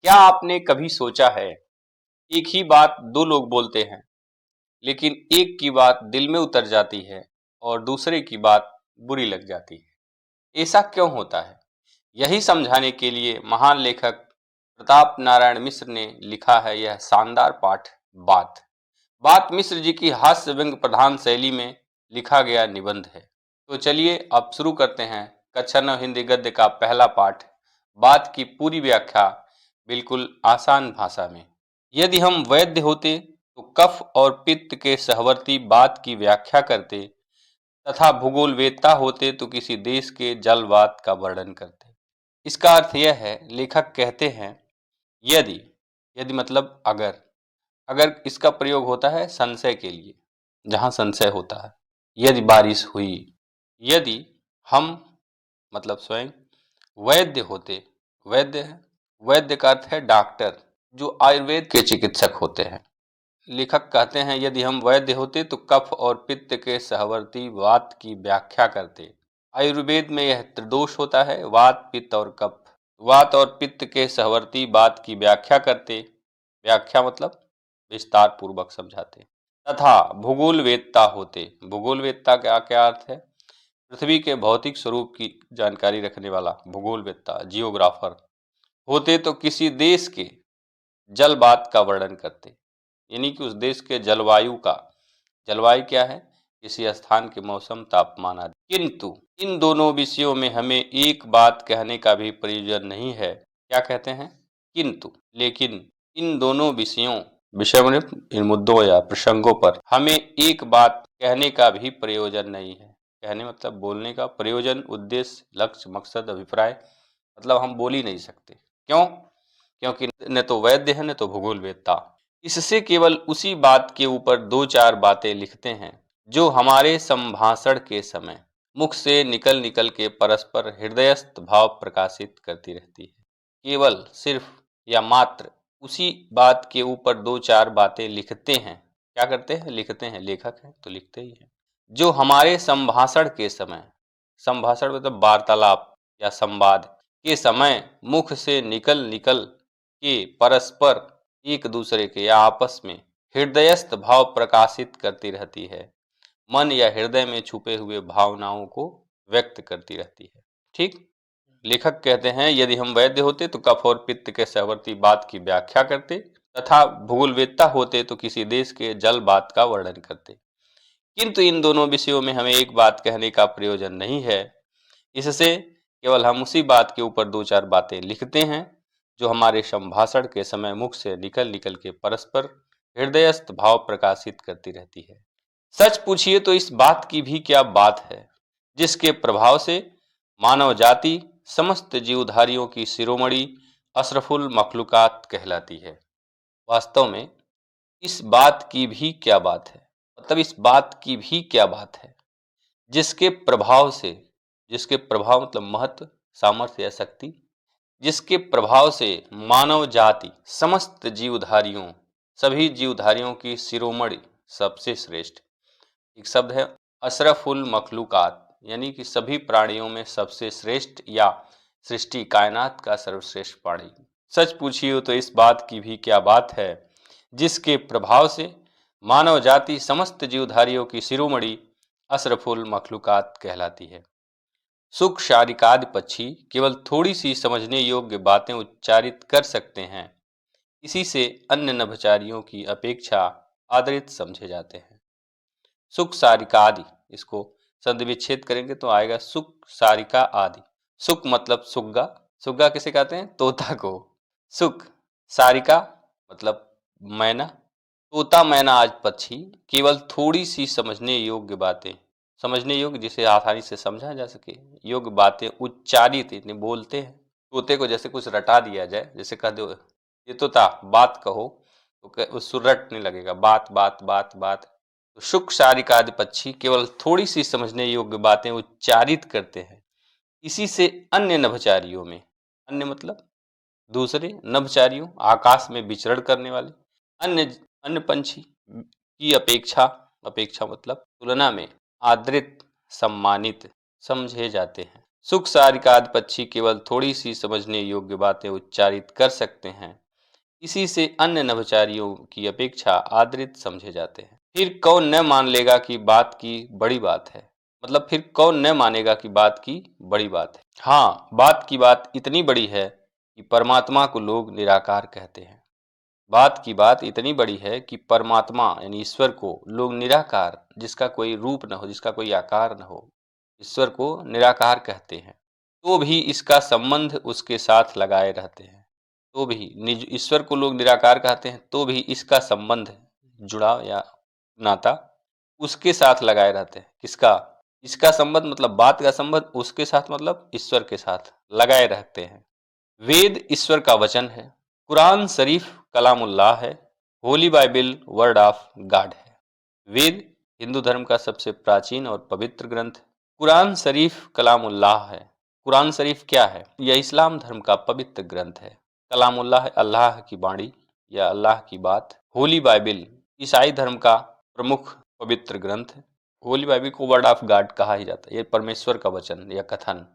क्या आपने कभी सोचा है, एक ही बात दो लोग बोलते हैं, लेकिन एक की बात दिल में उतर जाती है और दूसरे की बात बुरी लग जाती है। ऐसा क्यों होता है? यही समझाने के लिए महान लेखक प्रताप नारायण मिश्र ने लिखा है यह शानदार पाठ बात। बात मिश्र जी की हास्य व्यंग प्रधान शैली में लिखा गया निबंध है। तो चलिए अब शुरू करते हैं कक्षा 9 हिंदी गद्य का पहला पाठ, बात की पूरी व्याख्या बिल्कुल आसान भाषा में। यदि हम वैद्य होते तो कफ और पित्त के सहवर्ती बात की व्याख्या करते, तथा भूगोलवेत्ता होते तो किसी देश के जलवात का वर्णन करते। इसका अर्थ यह है, लेखक कहते हैं यदि, यदि मतलब अगर, अगर इसका प्रयोग होता है संशय के लिए, जहां संशय होता है। यदि बारिश हुई, यदि हम मतलब स्वयं वैद्य होते, वैद्य है, वैद्य का अर्थ है डॉक्टर, जो आयुर्वेद के चिकित्सक होते हैं। लेखक कहते हैं यदि हम वैद्य होते तो कफ और पित्त के सहवर्ती वात की व्याख्या करते। आयुर्वेद में यह त्रिदोष होता है, वात पित्त और कफ। वात और पित्त के सहवर्ती बात की व्याख्या करते, व्याख्या मतलब विस्तार पूर्वक समझाते। तथा भूगोलवेत्ता होते, भूगोलवेत्ता का क्या अर्थ है? पृथ्वी के भौतिक स्वरूप की जानकारी रखने वाला भूगोलवेत्ता, जियोग्राफर होते तो किसी देश के जलवात का वर्णन करते, यानी कि उस देश के जलवायु का, जलवायु क्या है? किसी स्थान के मौसम, तापमान आदि। किंतु इन दोनों विषयों में हमें एक बात कहने का भी प्रयोजन नहीं है। क्या कहते हैं? किंतु, लेकिन इन दोनों विषयों, विषय में इन मुद्दों या प्रसंगों पर हमें एक बात कहने का भी प्रयोजन नहीं है। कहने मतलब बोलने का, प्रयोजन उद्देश्य, लक्ष्य, मकसद, अभिप्राय, मतलब हम बोल ही नहीं सकते। क्यों? क्योंकि न तो वैद्य है न तो भूगोलवेत्ता। इससे केवल उसी बात के ऊपर दो चार बातें लिखते हैं जो हमारे संभाषण के समय मुख से निकल निकल के परस्पर हृदयस्थ भाव प्रकाशित करती रहती है। केवल, सिर्फ या मात्र उसी बात के ऊपर दो चार बातें लिखते हैं। क्या करते हैं? लिखते हैं, लेखक है तो लिखते ही हैं। जो हमारे संभाषण के समय, संभाषण मतलब वार्तालाप या संवाद के समय मुख से निकल निकल के परस्पर एक दूसरे के या आपस में हृदयस्थ भाव प्रकाशित करती रहती है, मन या हृदय में छुपे हुए भावनाओं को व्यक्त करती रहती है। ठीक? लेखक कहते हैं यदि हम वैद्य होते तो कफ और पित्त के सहवर्ती बात की व्याख्या करते, तथा भूगोलवेत्ता होते तो किसी देश के जल बात का वर्णन करते। किंतु इन दोनों विषयों में हमें एक बात कहने का प्रयोजन नहीं है। इससे केवल हम उसी बात के ऊपर दो चार बातें लिखते हैं जो हमारे संभाषण के समय मुख से निकल निकल के परस्पर हृदयस्थ भाव प्रकाशित करती रहती है। सच पूछिए तो इस बात की भी क्या बात है जिसके प्रभाव से मानव जाति समस्त जीवधारियों की शिरोमणि अशरफुल मखलूकात कहलाती है। वास्तव में इस बात की भी क्या बात है, मतलब इस बात की भी क्या बात है जिसके प्रभाव से, जिसके प्रभाव मतलब महत्व, सामर्थ्य या शक्ति, जिसके प्रभाव से मानव जाति समस्त जीवधारियों, सभी जीवधारियों की शिरोमणि, सबसे श्रेष्ठ, एक शब्द है अशरफुल मखलूकात, यानी कि सभी प्राणियों में सबसे श्रेष्ठ या सृष्टि कायनात का सर्वश्रेष्ठ प्राणी। सच पूछिए तो इस बात की भी क्या बात है जिसके प्रभाव से मानव जाति समस्त जीवधारियों की शिरोमणि अशरफुल मखलूकात कहलाती है। सुख शारिकादि पक्षी केवल थोड़ी सी समझने योग्य बातें उच्चारित कर सकते हैं, इसी से अन्य नभचारियों की अपेक्षा आदरित समझे जाते हैं। सुख सारिका आदि, इसको संधि विच्छेद करेंगे तो आएगा सुख सारिका आदि। सुख मतलब सुग्गा, सुग्गा किसे कहते हैं? तोता को। सुख सारिका मतलब मैना, तोता मैना आज पक्षी केवल थोड़ी सी समझने योग्य बातें, समझने योग्य जिसे आसानी से समझा जा सके योग्य बातें उच्चारित, इतने बोलते हैं। तोते को जैसे कुछ रटा दिया जाए, जैसे कह दो ये तोता बात कहो, तो उसको रटने लगेगा, बात बात बात बात। तो शुक शारिक आदि पक्षी केवल थोड़ी सी समझने योग्य बातें उच्चारित करते हैं, इसी से अन्य नभचारियों में, अन्य मतलब दूसरे, नभचारियों आकाश में विचरण करने वाले अन्य अन्य पंछी की अपेक्षा, अपेक्षा मतलब तुलना में आदरित सम्मानित समझे जाते हैं। सुख सारिकादि पक्षी केवल थोड़ी सी समझने योग्य बातें उच्चारित कर सकते हैं, इसी से अन्य नभचारियों की अपेक्षा आदरित समझे जाते हैं। फिर कौन न मान लेगा कि बात की बड़ी बात है, मतलब फिर कौन न मानेगा कि बात की बड़ी बात है। हाँ, बात की बात इतनी बड़ी है कि परमात्मा को लोग निराकार कहते हैं। बात की बात इतनी बड़ी है कि परमात्मा यानी ईश्वर को लोग निराकार, जिसका कोई रूप न हो, जिसका कोई आकार न हो, ईश्वर को निराकार कहते हैं। तो भी इसका संबंध उसके साथ लगाए रहते हैं। तो भी निज ईश्वर को लोग निराकार कहते हैं, तो भी इसका संबंध, जुड़ाव या नाता उसके साथ लगाए रहते हैं। किसका? इसका संबंध मतलब बात का संबंध उसके साथ, मतलब ईश्वर के साथ लगाए रहते हैं। वेद ईश्वर का वचन है, कुरान शरीफ कलामुल्लाह है, Holi Bible word of God है। वेद हिंदू धर्म का सबसे प्राचीन और पवित्र ग्रंथ है। कुरान शरीफ कलामुल्लाह है। कुरान शरीफ क्या है? यह इस्लाम धर्म का पवित्र ग्रंथ है। कलामुल्लाह अल्लाह की वाणी या अल्लाह की बात। होली बाइबिल ईसाई धर्म का प्रमुख पवित्र ग्रंथ है। होली बाइबिल को वर्ड ऑफ गॉड कहा ही जाता है, यह परमेश्वर का वचन या कथन।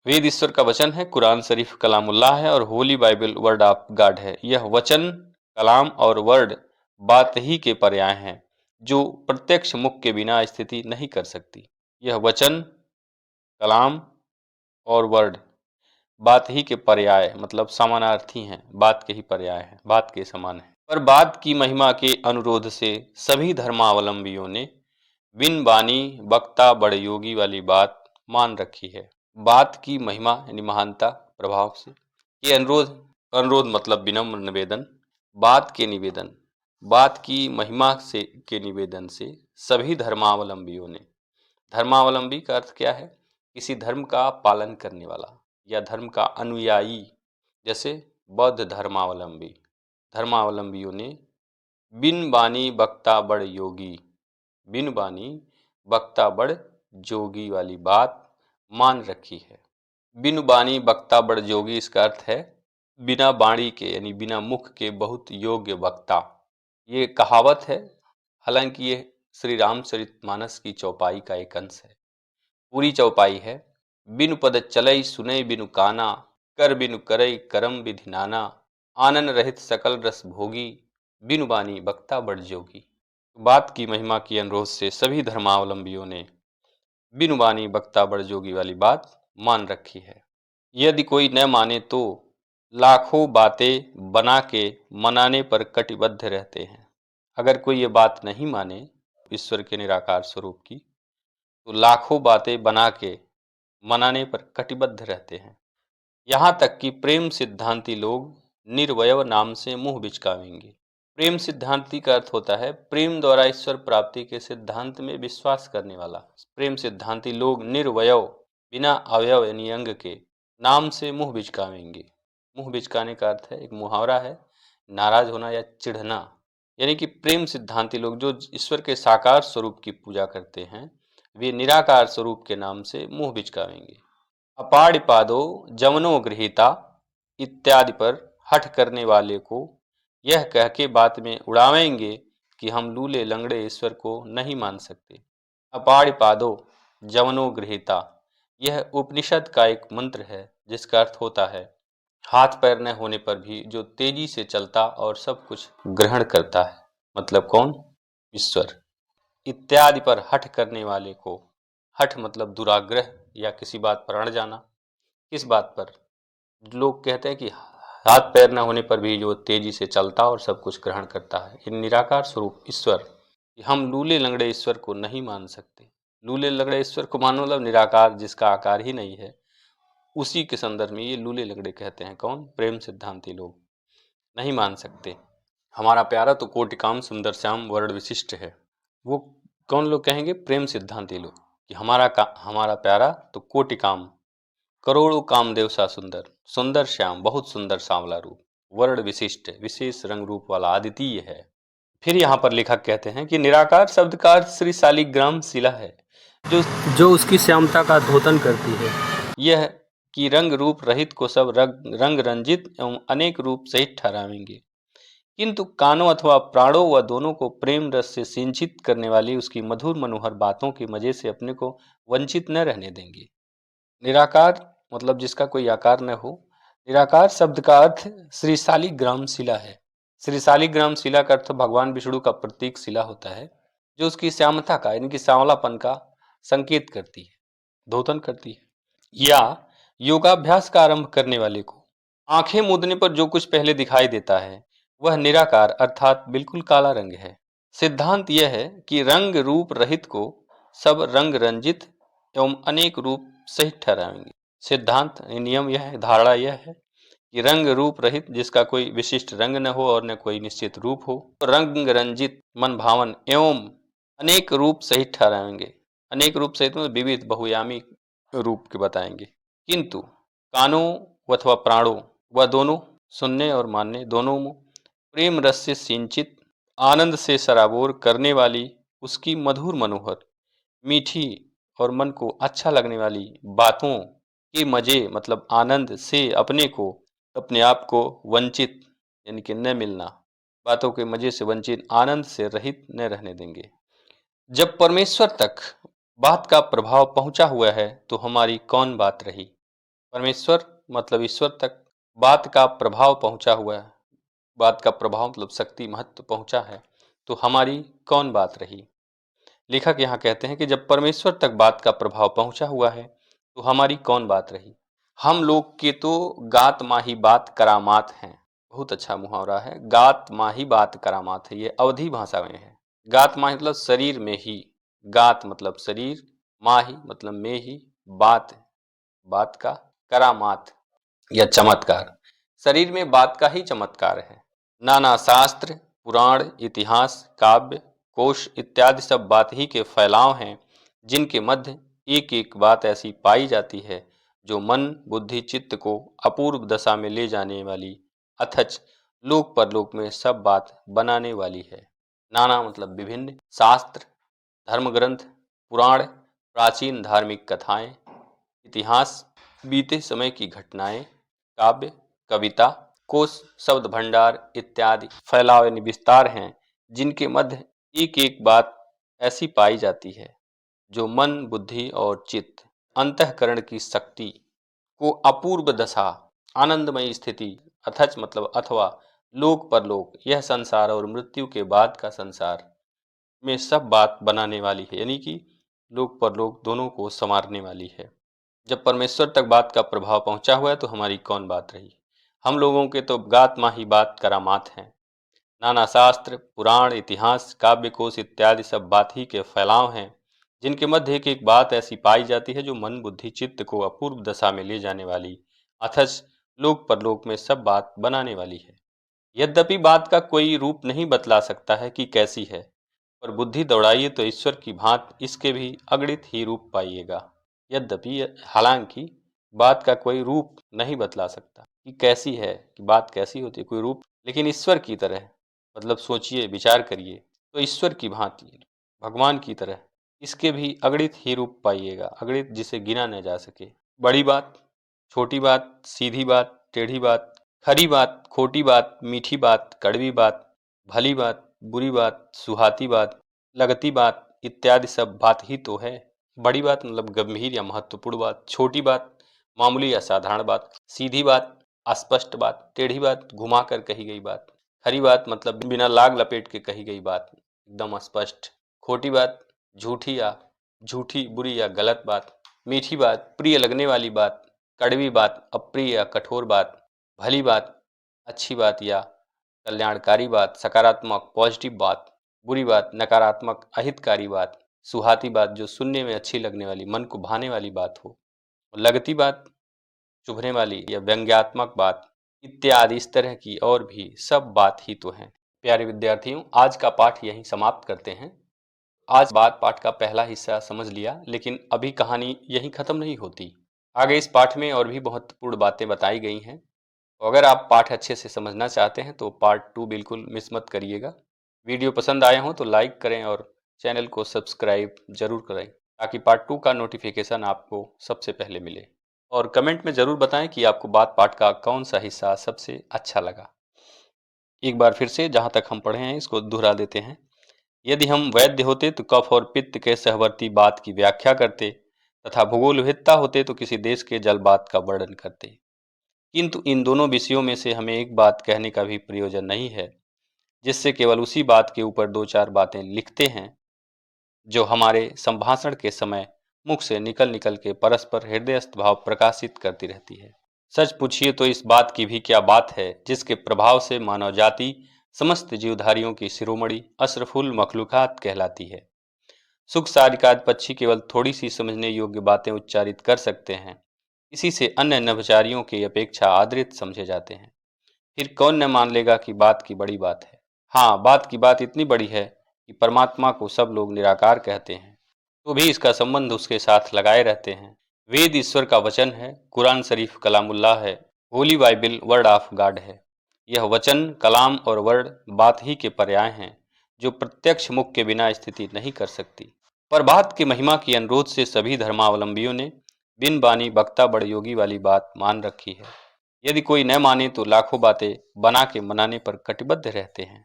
वेद ईश्वर का वचन है, कुरान शरीफ कलामुल्लाह है और Holi Bible word of God है। यह वचन, कलाम और वर्ड बात ही के पर्याय हैं जो प्रत्यक्ष मुख के बिना स्थिति नहीं कर सकती। यह वचन, कलाम और वर्ड बात ही के पर्याय मतलब समानार्थी हैं, बात के ही पर्याय हैं, बात के समान हैं। पर बात की महिमा के अनुरोध से सभी धर्मावलंबियों ने बिन बानी बक्ता बड़ योगी वाली बात मान रखी है। बात की महिमा यानी महानता प्रभाव से, ये अनुरोध मतलब विनम्र निवेदन, बात के निवेदन, बात की महिमा से के निवेदन से सभी धर्मावलंबियों ने, धर्मावलंबी का अर्थ क्या है? किसी धर्म का पालन करने वाला या धर्म का अनुयायी, जैसे बौद्ध धर्मावलंबी, धर्मावलंबियों ने बिन बानी बक्ता बड़ योगी, बिन बानी बक्ता बड़ जोगी वाली बात मान रखी है। बिन बानी बक्ता बड़ जोगी, इसका अर्थ है बिना बाणी के यानी बिना मुख के बहुत योग्य वक्ता। ये कहावत है, हालांकि ये श्री रामचरितमानस की चौपाई का एक अंश है। पूरी चौपाई है, बिनु पद चलई सुनई बिनु काना, कर बिनु करई करम विधि नाना, आनन रहित सकल रस भोगी, बिनु बानी बक्ता बड़ जोगी। बात की महिमा के अनुरोध से सभी धर्मावलंबियों ने बिनु बानी बक्ता बड़ जोगी वाली बात मान रखी है। यदि कोई न माने तो लाखों बातें बना के मनाने पर कटिबद्ध रहते हैं। अगर कोई ये बात नहीं माने ईश्वर के निराकार स्वरूप की, तो लाखों बातें बना के मनाने पर कटिबद्ध रहते हैं। यहाँ तक कि प्रेम सिद्धांती लोग निर्वयव नाम से मुंह बिचकावेंगे। प्रेम सिद्धांति का अर्थ होता है प्रेम द्वारा ईश्वर प्राप्ति के सिद्धांत में विश्वास करने वाला। प्रेम सिद्धांति लोग निर्वयव, बिना अवयव यानी अंग के, नाम से मुंह बिचकावेंगे। मुंह बिचकाने का अर्थ है, एक मुहावरा है, नाराज होना या चिढ़ना। यानी कि प्रेम सिद्धांति लोग जो ईश्वर के साकार स्वरूप की पूजा करते हैं, वे निराकार स्वरूप के नाम से मुंह बिचकावेंगे। अपाणिपादो जमनो गृहीता इत्यादि पर हठ करने वाले को यह कह के बात में उड़ावेंगे कि हम लूले लंगड़े ईश्वर को नहीं मान सकते। अपाणिपादो जमनो गृहीता, यह उपनिषद का एक मंत्र है जिसका अर्थ होता है हाथ पैर न होने पर भी जो तेजी से चलता और सब कुछ ग्रहण करता है। मतलब कौन? ईश्वर। इत्यादि पर हठ करने वाले को, हठ मतलब दुराग्रह या किसी बात पर अड़ जाना। किस बात पर? लोग कहते हैं कि हाथ पैर न होने पर भी जो तेजी से चलता और सब कुछ ग्रहण करता है, इन निराकार स्वरूप ईश्वर, हम लूले लंगड़े ईश्वर को नहीं मान सकते। लूले लंगड़े ईश्वर को मानो मतलब निराकार, जिसका आकार ही नहीं है, उसी के संदर्भ में ये लूले लंगड़े कहते हैं। कौन? प्रेम सिद्धांती लोग नहीं मान सकते। हमारा प्यारा तो कोटिकाम सुंदर श्याम वर्ण विशिष्ट है, वो कौन लोग कहेंगे? प्रेम सिद्धांती लोग, कि हमारा प्यारा तो कोटिकाम, करोड़ों कामदेव सा सुंदर, सुंदर श्याम, बहुत सुंदर सांवला रूप, वर्ण विशिष्ट, विशेष रंग रूप वाला, अद्वितीय है। फिर यहाँ पर लेखक कहते हैं कि निराकार शब्द का अर्थ श्री शालिग्राम शिला है, जो उसकी श्यामता का द्योतन करती है। यह कि रंग रूप रहित को सब रंग रंजित एवं अनेक रूप सहित ठहरावेंगे, किंतु कानों अथवा प्राणों व दोनों को प्रेम रस से सिंचित करने वाली उसकी मधुर मनोहर बातों के मजे से अपने को वंचित न रहने देंगे। निराकार मतलब जिसका कोई आकार न हो। निराकार शब्द का अर्थ श्री शालिग्राम शिला है। श्री शालिग्राम शिला का अर्थ भगवान विष्णु का प्रतीक शिला होता है, जो उसकी श्यामता का यानी कि सांवलापन का संकेत करती है, द्योतन करती है। या योगाभ्यास का आरंभ करने वाले को आंखें मूंदने पर जो कुछ पहले दिखाई देता है वह निराकार अर्थात बिल्कुल काला रंग है। सिद्धांत यह है कि रंग रूप रहित को सब रंग रंजित एवं अनेक रूप सहित ठहराएंगे। सिद्धांत नियम यह है, धारणा यह है कि रंग रूप रहित जिसका कोई विशिष्ट रंग न हो और न कोई निश्चित रूप हो, रंग रंजित मन भावन एवं अनेक रूप सहित ठहराएंगे। अनेक रूप सहित में विविध बहुयामी रूप के बताएंगे। किंतु कानों अथवा प्राणों व दोनों, सुनने और मानने दोनों में प्रेम रस से सिंचित, आनंद से सराबोर करने वाली, उसकी मधुर मनोहर मीठी और मन को अच्छा लगने वाली बातों के मजे मतलब आनंद से अपने को, अपने आप को वंचित यानी कि न मिलना, बातों के मजे से वंचित, आनंद से रहित न रहने देंगे। जब परमेश्वर तक बात का प्रभाव पहुंचा हुआ है तो हमारी कौन बात रही। परमेश्वर मतलब ईश्वर तक बात का प्रभाव पहुंचा हुआ है, बात का प्रभाव मतलब शक्ति महत्व पहुंचा है, तो हमारी कौन बात रही। लेखक यहाँ कहते हैं कि जब परमेश्वर तक बात का प्रभाव पहुंचा हुआ है तो हमारी कौन बात रही। हम लोग के तो गात माही बात करामात हैं। बहुत अच्छा मुहावरा है, गात माही बात करामात है, ये अवधी भाषा में है। गात माही मतलब शरीर में ही, गात मतलब शरीर, माही मतलब में ही, बात बात का, करामात या चमत्कार, शरीर में बात का ही चमत्कार है। नाना शास्त्र पुराण इतिहास काव्य कोश इत्यादि सब बात ही के फैलाव हैं, जिनके मध्य एक एक बात ऐसी पाई जाती है जो मन बुद्धि चित्त को अपूर्व दशा में ले जाने वाली, अथच लोक परलोक में सब बात बनाने वाली है। नाना मतलब विभिन्न, शास्त्र धर्म ग्रंथ, पुराण प्राचीन धार्मिक कथाएं, इतिहास बीते समय की घटनाएं, काव्य कविता कोश शब्द भंडार इत्यादि फैलाव यानी विस्तार हैं, जिनके मध्य एक एक बात ऐसी पाई जाती है जो मन बुद्धि और चित्त अंतःकरण की शक्ति को अपूर्व दशा आनंदमयी स्थिति, अथच मतलब अथवा लोक परलोक यह संसार और मृत्यु के बाद का संसार में सब बात बनाने वाली है, यानी कि लोक परलोक दोनों को संवारने वाली है। जब परमेश्वर तक बात का प्रभाव पहुंचा हुआ है तो हमारी कौन बात रही। हम लोगों के तो गात माही बात करामात हैं। नाना शास्त्र पुराण इतिहास काव्य कोश इत्यादि सब बात ही के फैलाव हैं, जिनके मध्य एक एक बात ऐसी पाई जाती है जो मन बुद्धि चित्त को अपूर्व दशा में ले जाने वाली, अथच लोक परलोक में सब बात बनाने वाली है। यद्यपि बात का कोई रूप नहीं बतला सकता है कि कैसी है, पर बुद्धि दौड़ाइए तो ईश्वर की भांत इसके भी अगणित ही रूप पाइएगा। यद्यपि हालांकि बात का कोई रूप नहीं बतला सकता कि कैसी है, कि बात कैसी होती है, कोई रूप, लेकिन ईश्वर की तरह मतलब सोचिए विचार करिए तो ईश्वर की भांति भगवान की तरह इसके भी अगणित ही रूप पाइएगा, अगणित जिसे गिना न जा सके। बड़ी बात छोटी बात सीधी बात टेढ़ी बात खरी बात खोटी बात मीठी बात कड़वी बात भली बात बुरी बात सुहाती बात लगती बात इत्यादि सब बात ही तो है। बड़ी बात मतलब गंभीर या महत्वपूर्ण बात, छोटी बात मामूली या साधारण बात, सीधी बात अस्पष्ट बात, टेढ़ी बात घुमा कर कही गई बात, खरी बात मतलब बिना लाग लपेट के कही गई बात एकदम स्पष्ट, खोटी बात झूठी बुरी या गलत बात, मीठी बात प्रिय लगने वाली बात, कड़वी बात अप्रिय या कठोर बात, भली बात अच्छी बात या कल्याणकारी बात, सकारात्मक पॉजिटिव बात, बुरी बात नकारात्मक अहितकारी बात, सुहाती बात जो सुनने में अच्छी लगने वाली मन को भाने वाली बात हो, लगती बात चुभने वाली या व्यंग्यात्मक बात इत्यादि इस तरह की और भी सब बात ही तो हैं। प्यारे विद्यार्थियों, आज का पाठ यहीं समाप्त करते हैं। आज बात पाठ का पहला हिस्सा समझ लिया, लेकिन अभी कहानी यहीं खत्म नहीं होती। आगे इस पाठ में और भी महत्वपूर्ण बातें बताई गई हैं। तो अगर आप पाठ अच्छे से समझना चाहते हैं तो पार्ट 2 बिल्कुल मिस मत करिएगा। वीडियो पसंद आया हो तो लाइक करें और चैनल को सब्सक्राइब जरूर करें, ताकि पार्ट 2 का नोटिफिकेशन आपको सबसे पहले मिले। और कमेंट में ज़रूर बताएं कि आपको बात पाठ का कौन सा हिस्सा सबसे अच्छा लगा। एक बार फिर से जहां तक हम पढ़े हैं इसको दोहरा देते हैं। यदि हम वैद्य होते तो कफ और पित्त के सहवर्ती बात की व्याख्या करते, तथा भूगोलविदता होते तो किसी देश के जलवात का वर्णन करते। किंतु इन दोनों विषयों में से हमें एक बात कहने का भी प्रयोजन नहीं है, जिससे केवल उसी बात के ऊपर दो चार बातें लिखते हैं जो हमारे संभाषण के समय मुख से निकल निकल के परस्पर हृदयस्थ भाव प्रकाशित करती रहती है। सच पूछिए तो इस बात की भी क्या बात है जिसके प्रभाव से मानव जाति समस्त जीवधारियों की शिरोमणि अशरफुल मखलूकात कहलाती है। सुख सारिकाद पक्षी केवल थोड़ी सी समझने योग्य बातें उच्चारित कर सकते हैं, इसी से अन्य नभचारियों की अपेक्षा आदरित समझे जाते हैं। फिर कौन न मान लेगा कि बात की बड़ी बात है। हाँ, बात की बात इतनी बड़ी है कि परमात्मा को सब लोग निराकार कहते हैं, तो भी इसका संबंध उसके साथ लगाए रहते हैं। वेद ईश्वर का वचन है, कुरान शरीफ कलामुल्लाह है, Holi Bible word of God है। यह वचन, कलाम और वर्ड बात ही के पर्याय हैं, जो प्रत्यक्ष मुख के बिना स्थिति नहीं कर सकती। पर बात की महिमा की अनुरोध से सभी धर्मावलंबियों ने बिन बानी बक्ता बड़ योगी वाली बात मान रखी है। यदि कोई न माने तो लाखों बातें बना के मनाने पर कटिबद्ध रहते हैं।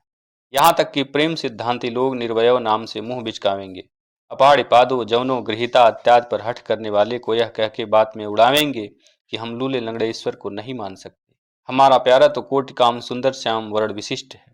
यहाँ तक कि प्रेम सिद्धांती लोग निर्वय नाम से मुंह बिचकावेंगे, अपाड़ पादो जवनो गृहीता इत्यादि पर हठ करने वाले को यह कह के बात में उड़ावेंगे कि हम लूले लंगड़े ईश्वर को नहीं मान सकते। हमारा प्यारा तो कोटि काम सुंदर श्याम वर्ण विशिष्ट है।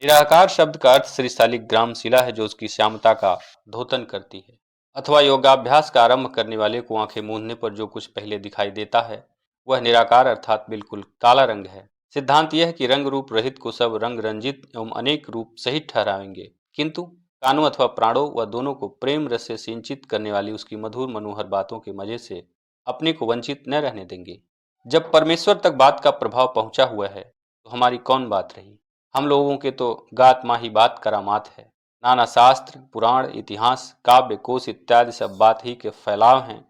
निराकार शब्द का अर्थ श्री शालिग्राम शिला है, जो उसकी श्यामता का धोतन करती है। अथवा योगाभ्यास का आरंभ करने वाले को आंखें मूंदने पर जो कुछ पहले दिखाई देता है वह निराकार अर्थात बिल्कुल काला रंग है। सिद्धांत यह है कि रंग रूप रहित को सब रंग रंजित एवं अनेक रूप सहित ठहराएंगे, किंतु कानों अथवा प्राणों व दोनों को प्रेम रस से सिंचित करने वाली उसकी मधुर मनोहर बातों के मजे से अपने को वंचित न रहने देंगे। जब परमेश्वर तक बात का प्रभाव पहुंचा हुआ है तो हमारी कौन बात रही। हम लोगों के तो गात माही बात करामात है। नाना शास्त्र, पुराण, इतिहास, काव्य, कोश इत्यादि सब बात ही के फैलाव हैं,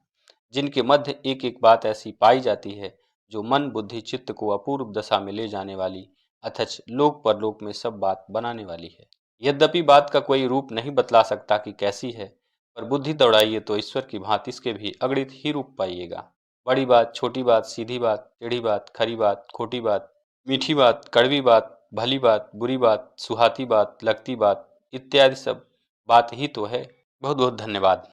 जिनके मध्य एक एक बात ऐसी पाई जाती है जो मन बुद्धि चित्त को अपूर्व दशा में ले जाने वाली, अथच लोक परलोक में सब बात बनाने वाली है। यद्यपि बात का कोई रूप नहीं बतला सकता कि कैसी है, पर बुद्धि दौड़ाइए तो ईश्वर की भांति इसके भी अगणित ही रूप पाइएगा। बड़ी बात, छोटी बात, सीधी बात, टेढ़ी बात, खरी बात, खोटी बात, मीठी बात, कड़वी बात, भली बात, बुरी बात, सुहाती बात, लगती बात इत्यादि सब बात ही तो है। बहुत बहुत धन्यवाद।